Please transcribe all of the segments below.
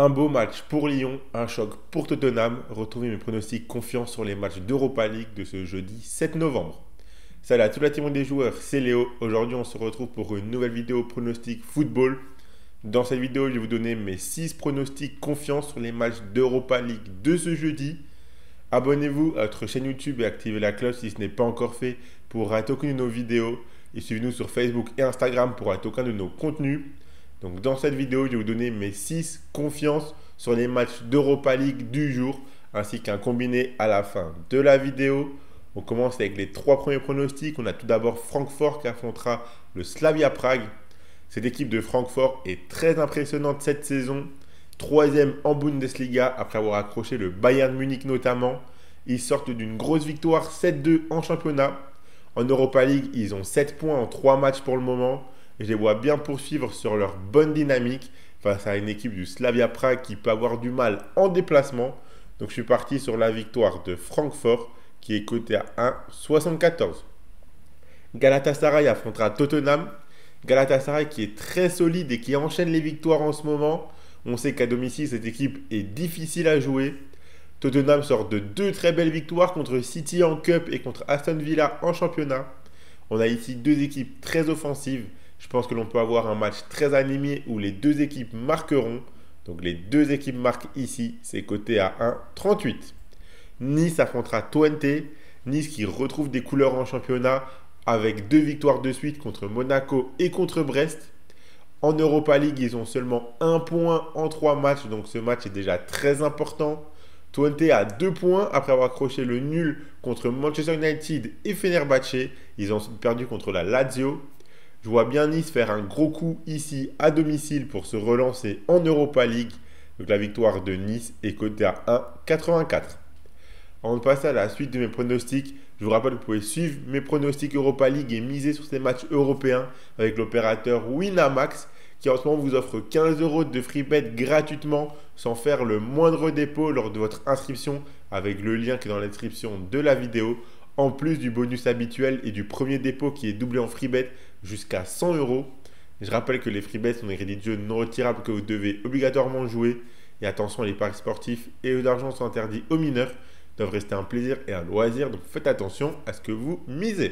Un beau match pour Lyon, un choc pour Tottenham. Retrouvez mes pronostics confiants sur les matchs d'Europa League de ce jeudi 7 novembre. Salut à toute la team des joueurs, c'est Léo. Aujourd'hui, on se retrouve pour une nouvelle vidéo pronostic football. Dans cette vidéo, je vais vous donner mes 6 pronostics confiants sur les matchs d'Europa League de ce jeudi. Abonnez-vous à notre chaîne YouTube et activez la cloche si ce n'est pas encore fait pour rater aucune de nos vidéos. Et suivez-nous sur Facebook et Instagram pour rater aucun de nos contenus. Donc dans cette vidéo, je vais vous donner mes 6 confiances sur les matchs d'Europa League du jour, ainsi qu'un combiné à la fin de la vidéo. On commence avec les 3 premiers pronostics. On a tout d'abord Francfort qui affrontera le Slavia Prague. Cette équipe de Francfort est très impressionnante cette saison. 3e en Bundesliga après avoir accroché le Bayern Munich notamment. Ils sortent d'une grosse victoire 7-2 en championnat. En Europa League, ils ont 7 points en 3 matchs pour le moment. Je les vois bien poursuivre sur leur bonne dynamique face à une équipe du Slavia Prague qui peut avoir du mal en déplacement. Donc je suis parti sur la victoire de Francfort qui est cotée à 1,74. Galatasaray affrontera Tottenham. Galatasaray qui est très solide et qui enchaîne les victoires en ce moment. On sait qu'à domicile, cette équipe est difficile à jouer. Tottenham sort de 2 très belles victoires contre City en Cup et contre Aston Villa en championnat. On a ici 2 équipes très offensives. Je pense que l'on peut avoir un match très animé où les 2 équipes marqueront. Donc les 2 équipes marquent ici, c'est coté à 1,38. Nice affrontera Twente. Nice qui retrouve des couleurs en championnat avec 2 victoires de suite contre Monaco et contre Brest. En Europa League, ils ont seulement 1 point en 3 matchs, donc ce match est déjà très important. Twente a 2 points après avoir accroché le nul contre Manchester United et Fenerbahçe. Ils ont perdu contre la Lazio. Je vois bien Nice faire un gros coup ici à domicile pour se relancer en Europa League. Donc la victoire de Nice est cotée à 1,84. Avant de passer à la suite de mes pronostics, je vous rappelle que vous pouvez suivre mes pronostics Europa League et miser sur ces matchs européens avec l'opérateur Winamax qui en ce moment vous offre 15 € de free bet gratuitement sans faire le moindre dépôt lors de votre inscription avec le lien qui est dans la description de la vidéo. En plus du bonus habituel et du premier dépôt qui est doublé en free bet jusqu'à 100 €. Je rappelle que les free bets sont des crédits de jeu non retirables que vous devez obligatoirement jouer. Et attention, les paris sportifs et eux d'argent sont interdits aux mineurs. Ils doivent rester un plaisir et un loisir, donc faites attention à ce que vous misez.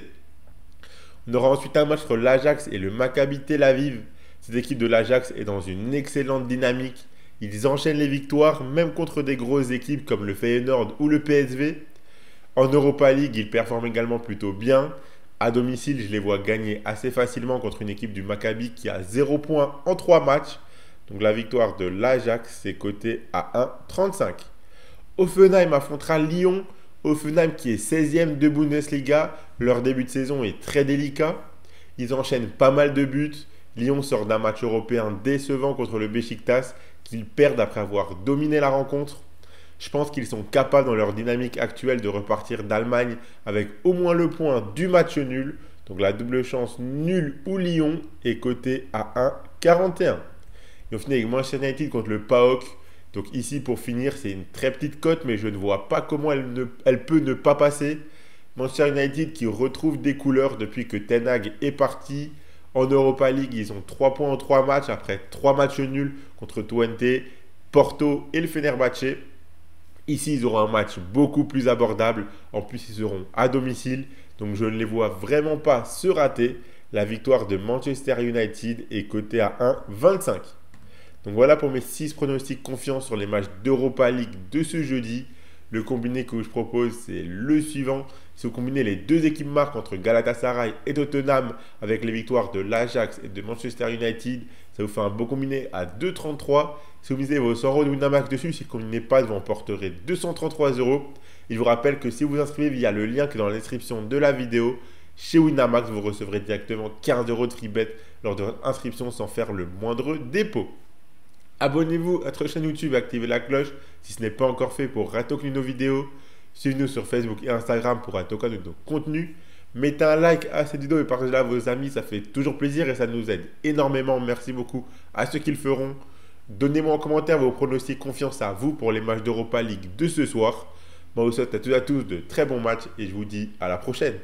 On aura ensuite un match entre l'Ajax et le Maccabi Tel Aviv. Cette équipe de l'Ajax est dans une excellente dynamique. Ils enchaînent les victoires, même contre des grosses équipes comme le Feyenoord ou le PSV. En Europa League, ils performent également plutôt bien. À domicile, je les vois gagner assez facilement contre une équipe du Maccabi qui a 0 points en 3 matchs. Donc la victoire de l'Ajax, c'est coté à 1,35. Hoffenheim affrontera Lyon. Hoffenheim qui est 16e de Bundesliga. Leur début de saison est très délicat. Ils enchaînent pas mal de buts. Lyon sort d'un match européen décevant contre le Beşiktaş qu'ils perdent après avoir dominé la rencontre. Je pense qu'ils sont capables dans leur dynamique actuelle de repartir d'Allemagne avec au moins le point du match nul. Donc la double chance nul ou Lyon est cotée à 1,41. Et on finit avec Manchester United contre le PAOK. Donc ici pour finir, c'est une très petite cote mais je ne vois pas comment elle peut ne pas passer. Manchester United qui retrouve des couleurs depuis que Ten Hag est parti. En Europa League, ils ont 3 points en 3 matchs après 3 matchs nuls contre Twente, Porto et le Fenerbahçe. Ici, ils auront un match beaucoup plus abordable. En plus, ils seront à domicile. Donc, je ne les vois vraiment pas se rater. La victoire de Manchester United est cotée à 1,25. Donc, voilà pour mes 6 pronostics confiants sur les matchs d'Europa League de ce jeudi. Le combiné que je propose, c'est le suivant. Si vous combinez les 2 équipes marques entre Galatasaray et Tottenham avec les victoires de l'Ajax et de Manchester United, ça vous fait un beau combiné à 2,33. Si vous misez vos 100 € de Winamax dessus, si vous ne combinez pas, vous emporterez 233 €. Je vous rappelle que si vous vous inscrivez via le lien qui est dans la description de la vidéo, chez Winamax, vous recevrez directement 15 € de free bet lors de votre inscription sans faire le moindre dépôt. Abonnez-vous à notre chaîne YouTube et activez la cloche si ce n'est pas encore fait pour rater aucune de nos vidéos. Suivez-nous sur Facebook et Instagram pour rater aucun de nos contenus. Mettez un like à cette vidéo et partagez-la à vos amis, ça fait toujours plaisir et ça nous aide énormément. Merci beaucoup à ceux qui le feront. Donnez-moi en commentaire vos pronostics, confiance à vous pour les matchs d'Europa League de ce soir. Moi, je vous souhaite à toutes et à tous de très bons matchs et je vous dis à la prochaine.